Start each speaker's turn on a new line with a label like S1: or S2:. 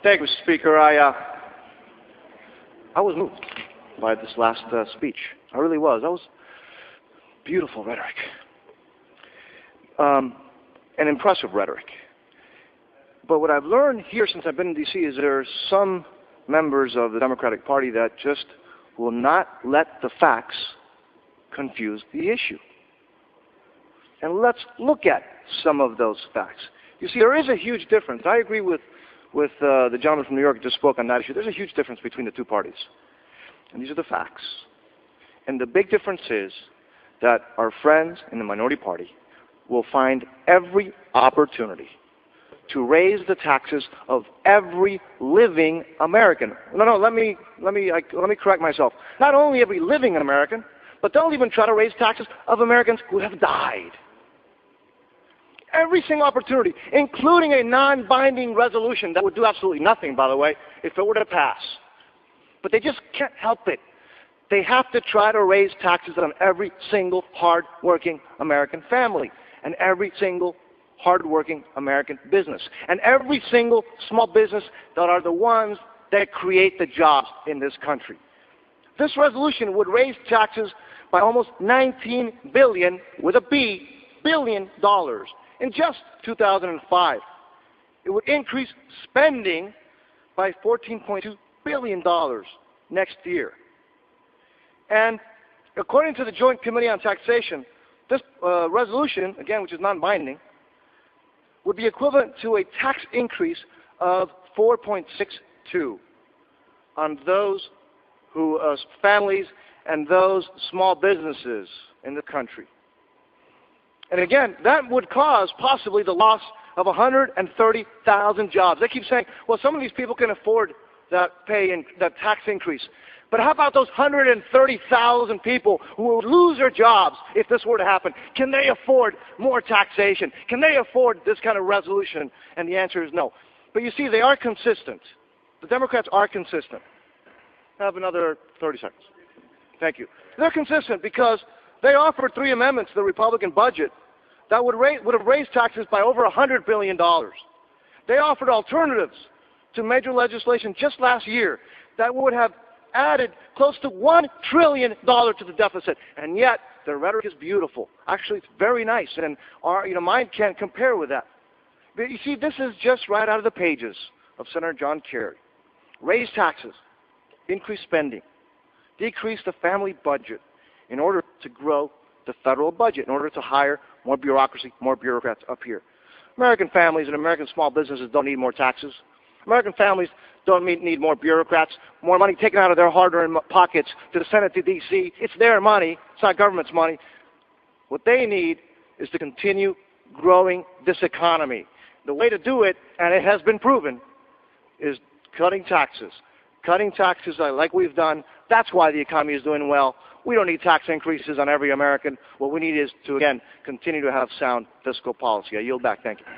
S1: Thank you, Speaker. I was moved by this last speech. I really was. That was beautiful rhetoric, and impressive rhetoric. But what I've learned here since I've been in D.C. is there are some members of the Democratic Party that just will not let the facts confuse the issue. And let's look at some of those facts. You see, there is a huge difference. I agree with the gentleman from New York who just spoke on that issue. There's a huge difference between the two parties. And these are the facts. And the big difference is that our friends in the minority party will find every opportunity to raise the taxes of every living American. No, let me correct myself. Not only every living American, but they'll even try to raise taxes of Americans who have died. Every single opportunity, including a non-binding resolution that would do absolutely nothing, by the way, if it were to pass. But they just can't help it. They have to try to raise taxes on every single hard-working American family and every single hard-working American business and every single small business that are the ones that create the jobs in this country. This resolution would raise taxes by almost $19 billion, with a B, billion dollars in just 2005. It would increase spending by $14.2 billion next year. And according to the Joint Committee on Taxation, this resolution, again, which is non-binding, would be equivalent to a tax increase of 4.62 on those who, families and those small businesses in the country. And again, that would cause possibly the loss of 130,000 jobs. They keep saying, well, some of these people can afford that that tax increase. But how about those 130,000 people who would lose their jobs if this were to happen? Can they afford more taxation? Can they afford this kind of resolution? And the answer is no. But you see, they are consistent. The Democrats are consistent. I have another 30 seconds. Thank you. They're consistent because they offered 3 amendments to the Republican budget that would have raised taxes by over $100 billion. They offered alternatives to major legislation just last year that would have added close to $1 trillion to the deficit, and yet their rhetoric is beautiful. Actually, it's very nice, and mine can't compare with that. But you see, this is just right out of the pages of Senator John Kerry. Raise taxes, increase spending, decrease the family budget in order to grow the federal budget, in order to hire more bureaucracy, more bureaucrats up here. American families and American small businesses don't need more taxes. American families don't need more bureaucrats, more money taken out of their hard-earned pockets to send it to D.C. It's their money. It's not government's money. What they need is to continue growing this economy. The way to do it, and it has been proven, is cutting taxes. Cutting taxes like we've done. That's why the economy is doing well. We don't need tax increases on every American. What we need is to, again, continue to have sound fiscal policy. I yield back. Thank you.